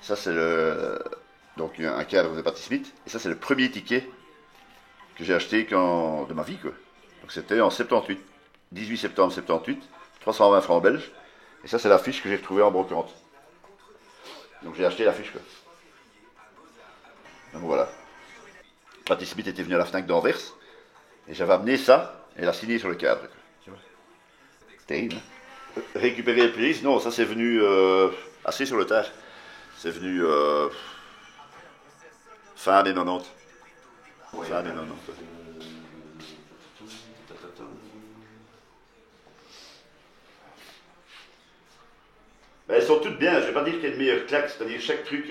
Ça c'est le... Donc un cadre de Patti Smith. Et ça c'est le premier ticket que j'ai acheté de ma vie, quoi. Donc c'était en 78. 18 septembre 78. 320 francs belges. Et ça c'est la fiche que j'ai retrouvée en brocante. Donc j'ai acheté la fiche, quoi. Donc voilà. Patti Smith était venu à la Fnac d'Anvers. Et j'avais amené ça. Et elle a signé sur le cadre, quoi. Tu vois. Terrible, hein. Récupérer les playlists, non, ça c'est venu assez sur le tard. C'est venu fin des 90. Fin des 90. Ben, elles sont toutes bien, je vais pas dire qu'il y a une meilleure claque, c'est-à-dire chaque truc,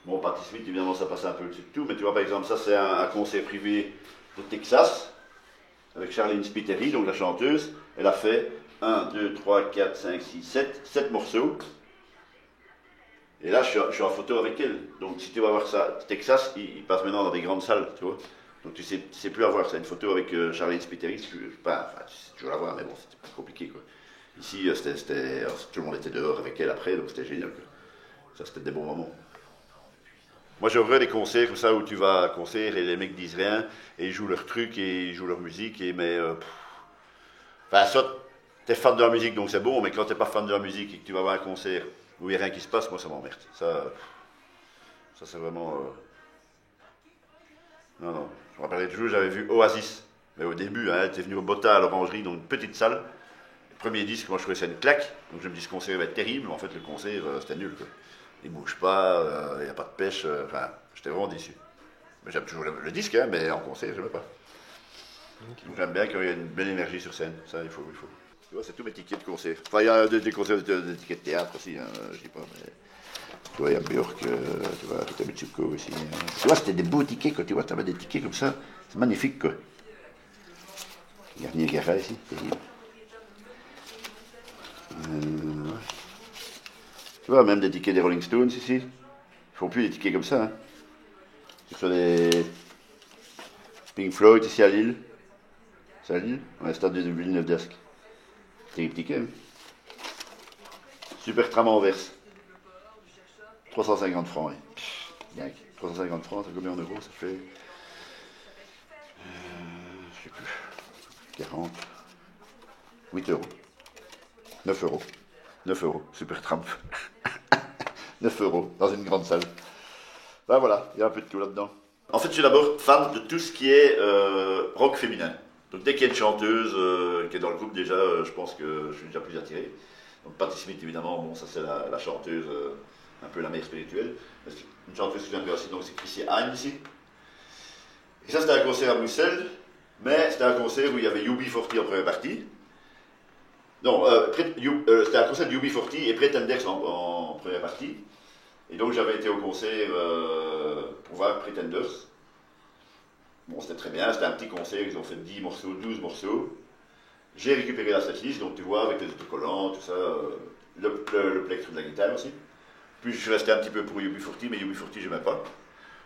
Bon, Patti Smith, évidemment, ça passe un peu au-dessus de tout, mais tu vois, par exemple, ça c'est un concert privé de Texas, avec Charlene Spiteri, donc la chanteuse. Elle a fait 1, 2, 3, 4, 5, 6, 7 morceaux. Et là, je suis en photo avec elle. Donc, si tu vas voir ça, Texas, il passe maintenant dans des grandes salles, tu vois. Donc, tu sais plus avoir ça. Une photo avec Charlene Spiteri, tu sais toujours la voir, mais bon, c'était plus compliqué, quoi. Ici, tout le monde était dehors avec elle après, donc c'était génial, quoi. Ça, c'était des bons moments. Moi, j'aurais des concerts comme ça où tu vas à un concert et les mecs disent rien et ils jouent leur truc et ils jouent leur musique. Enfin, soit t'es fan de la musique donc c'est bon, mais quand t'es pas fan de la musique et que tu vas voir un concert où il n'y a rien qui se passe, moi ça m'emmerde. Ça c'est vraiment. Non, non. Je me rappellerai toujours, j'avais vu Oasis. Mais au début, hein, elle était venue au Botta à l'Orangerie, dans une petite salle. Le premier disque, moi je trouvais ça une claque. Donc je me dis ce concert va être terrible. En fait, le concert, c'était nul, quoi. Il bouge pas, il n'y a pas de pêche. Enfin, j'étais vraiment déçu. Mais j'aime toujours le disque, hein, mais en concert, je n'aime pas. Okay. Donc j'aime bien qu'il y ait une belle énergie sur scène. Ça, il faut. Tu vois, c'est tous mes tickets de concert. Enfin, il y a des concerts de tickets de théâtre aussi, hein, je dis pas, mais. Tu vois, il y a Björk, tu vois, Rita Mitsuko aussi. Hein. Tu vois, c'était des beaux tickets, quoi. Tu vois, tu avais des tickets comme ça. C'est magnifique, quoi. Garnier Gara ici, terrible. Tu vois, même des tickets des Rolling Stones ici. Ils font plus des tickets comme ça. Hein. Ce sont des Pink Floyd ici à Lille. C'est à Lille? Ouais, stade de Villeneuve d'Ascq. Terrible ticket. Hein. Super tram Anvers. 350 francs. Ouais. Bien, 350 francs, c'est combien en euros? Ça fait. Je sais plus. 40. 8 euros. 9 euros. 9 euros. Super tram. 9 euros dans une grande salle. Ben voilà, il y a un peu de tout là-dedans. En fait, je suis d'abord fan de tout ce qui est rock féminin. Donc dès qu'il y a une chanteuse qui est dans le groupe, déjà, je pense que je suis déjà plus attiré. Donc Patti Smith, évidemment, bon, ça c'est la chanteuse, un peu la mère spirituelle. Une chanteuse que j'aime bien aussi, donc c'est Chrissy Hynde ici. Et ça, c'était un concert à Bruxelles, mais c'était un concert où il y avait UB40 en première partie. Non, c'était un concert de UB40 et Pretenders en première partie. Et donc j'avais été au concert pour voir Pretenders. Bon, c'était très bien, c'était un petit concert, ils ont fait 10 morceaux, 12 morceaux. J'ai récupéré la setlist, donc tu vois, avec les autocollants, tout ça, le plectre de la guitare aussi. Puis je suis resté un petit peu pour UB40, mais UB40 je n'aimais pas.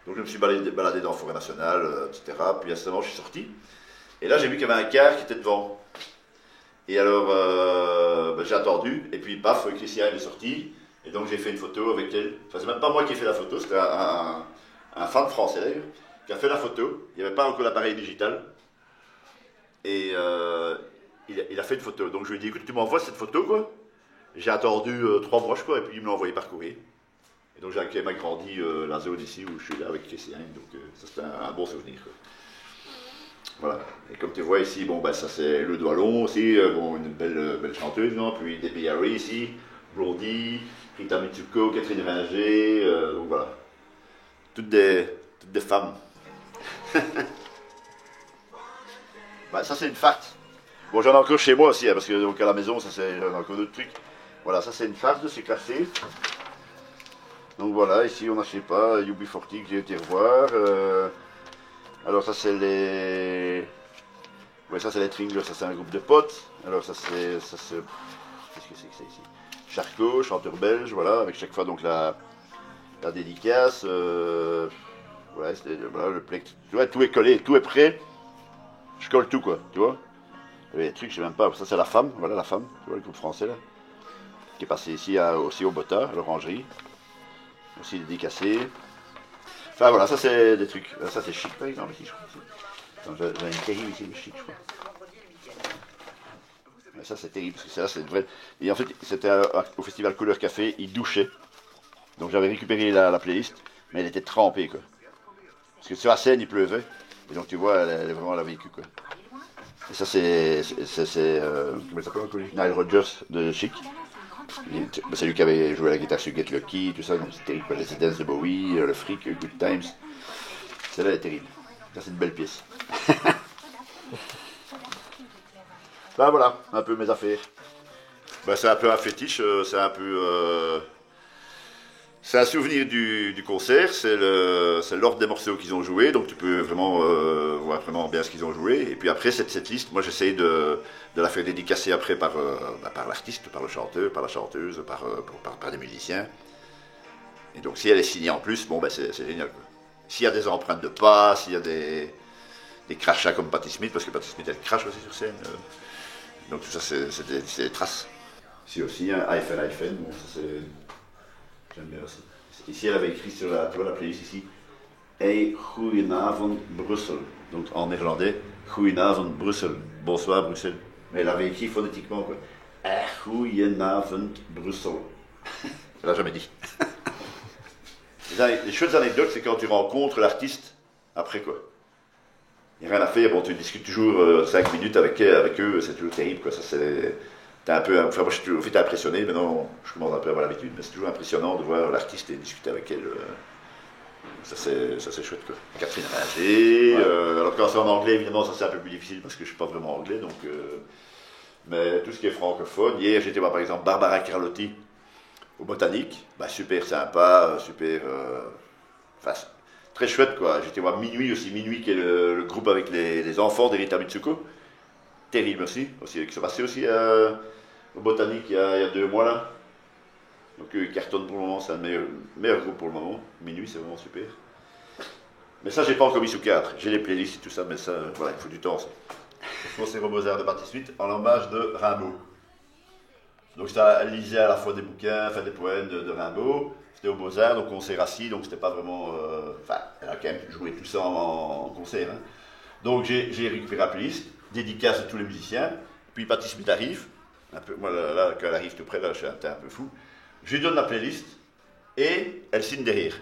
Donc je me suis baladé dans la forêt nationale, etc. Puis à ce moment, je suis sorti. Et là, j'ai vu qu'il y avait un car qui était devant. Et alors, j'ai attendu, et puis paf, Chrissy Hynde est sortie. Et donc j'ai fait une photo avec elle. Enfin, c'est même pas moi qui ai fait la photo, c'était un fan français d'ailleurs, qui a fait la photo. Il n'y avait pas encore l'appareil digital. Et il a fait une photo. Donc je lui ai dit, écoute, tu m'envoies cette photo, quoi. J'ai attendu 3 mois, je crois, et puis il me l'a envoyé par courrier. Et donc j'ai quand même agrandi la zone ici où je suis là avec Chrissy Hynde. Donc ça, c'était un bon souvenir, quoi. Voilà. Et comme tu vois ici, bon, bah, ça c'est Le Doigt Long aussi, bon, une belle chanteuse, non. Puis Debbie Harry ici, Blondie, Rita Mitsuko, Catherine Ringer, donc voilà. Toutes des femmes. Bah, ça c'est une farce. Bon, j'en ai encore chez moi aussi, hein, parce que donc, à la maison, ça c'est j'en ai encore d'autres trucs. Voilà, ça c'est une farce de c'est classé. Donc voilà, ici on a, je sais pas, UB40 que j'ai été revoir. Alors ça c'est les. Ouais, ça c'est les Tringles, ça c'est un groupe de potes. Alors ça c'est. Qu'est-ce que c'est ici? Charcot, chanteur belge, voilà, avec chaque fois donc la dédicace. Voilà, voilà, le plectre. Tu vois, tout est collé, tout est prêt. Je colle tout, quoi, tu vois. Les trucs, je sais même pas. Ça, c'est la femme. Voilà la femme. Tu vois le groupe français là. Qui est passé ici aussi au Botta, à l'orangerie. Aussi dédicacé. Enfin voilà, ça c'est des trucs. Ça c'est chic par exemple ici, je crois. Attends, j'ai une terrible ici, chic, je crois. Mais ça c'est terrible, parce que ça c'est une vraie. Et en fait, c'était au festival Couleur Café, ils douchaient. Donc j'avais récupéré la playlist, mais elle était trempée quoi. Parce que sur la scène il pleuvait. Et donc tu vois, elle a vécu quoi. Et ça c'est. Comment il s'appelle encore lui, Nile Rodgers de Chic. C'est lui qui avait joué à la guitare sur Get Lucky, tout ça, donc c'est terrible. Les Residence de Bowie, le Freak, Good Times. Celle-là est terrible. Ça c'est une belle pièce. Ben voilà, un peu mes affaires. Ben, c'est un peu un fétiche, c'est un peu. C'est un souvenir du concert, c'est l'ordre des morceaux qu'ils ont joué, donc tu peux vraiment voir vraiment bien ce qu'ils ont joué. Et puis après, cette liste, moi j'essaye de la faire dédicacer après par l'artiste, par le chanteur, par la chanteuse, par des musiciens. Et donc si elle est signée en plus, bon ben c'est génial quoi. S'il y a des empreintes de pas, s'il y a des crachats comme Patti Smith, parce que Patti Smith elle crache aussi sur scène. Donc tout ça c'est des traces. Ici aussi, un hyphen, bon ça c'est. J'aime bien aussi. Ici, elle avait écrit sur tu vois, la playlist ici. Hey, goedenavond Bruxelles. Donc en néerlandais, goedenavond Bruxelles. Bonsoir Bruxelles. Mais elle avait écrit phonétiquement quoi. Hey, goedenavond Bruxelles. Elle l'a jamais dit. Les chouettes anecdotes, c'est quand tu rencontres l'artiste après quoi. Il n'y a rien à faire, bon, tu discutes toujours 5 minutes avec eux, c'est toujours terrible quoi. Ça c'est. T'es un peu, enfin moi je suis toujours vite impressionné, maintenant je commence un peu à avoir l'habitude, mais c'est toujours impressionnant de voir l'artiste et discuter avec elle. Ça c'est chouette quoi. Catherine Ringer, alors quand c'est en anglais évidemment ça c'est un peu plus difficile parce que je suis pas vraiment anglais, donc mais tout ce qui est francophone. Hier j'étais voir par exemple Barbara Carlotti au Botanique, bah, super sympa, super, enfin très chouette quoi. J'étais voir Minuit aussi, Minuit qui est le groupe avec les enfants d'Erita Mitsuko, terrible aussi qui se passait aussi au Botanique il y a 2 mois là. Donc ils cartonnent pour le moment, c'est un meilleur groupe pour le moment. Minuit c'est vraiment super. Mais ça j'ai pas encore mis sous cadre. J'ai les playlists et tout ça, mais ça, voilà, il faut du temps ça. Concert aux Beaux-Arts de Patti Smith en hommage de Rimbaud. Donc elle lisait à la fois des bouquins, enfin des poèmes de Rimbaud. C'était aux Beaux-Arts, donc on s'est rassis, donc c'était pas vraiment. Enfin, elle a quand même joué tout ça en concert. Hein. Donc j'ai récupéré la playlist, dédicace à tous les musiciens. Puis Patti Smith arrive. Un peu, moi là, quand elle arrive tout près, là, je suis un peu fou. Je lui donne la playlist et elle signe derrière.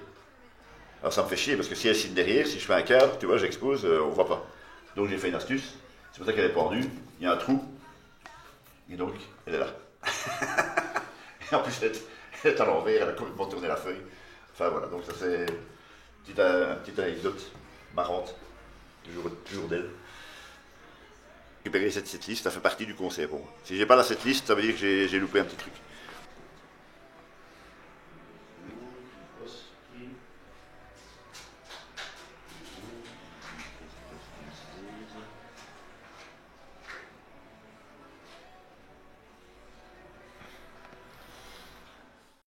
Alors ça me fait chier parce que si elle signe derrière, si je fais un cadre, tu vois, j'expose, on voit pas. Donc j'ai fait une astuce. C'est pour ça qu'elle est pendue. Il y a un trou. Et donc, elle est là. Et en plus, elle est à l'envers, elle a complètement tourné la feuille. Enfin voilà, donc ça c'est une petite anecdote marrante. Toujours d'elle. Récupérer cette liste, ça fait partie du concert. Bon, si j'ai pas la setlist, ça veut dire que j'ai loupé un petit truc.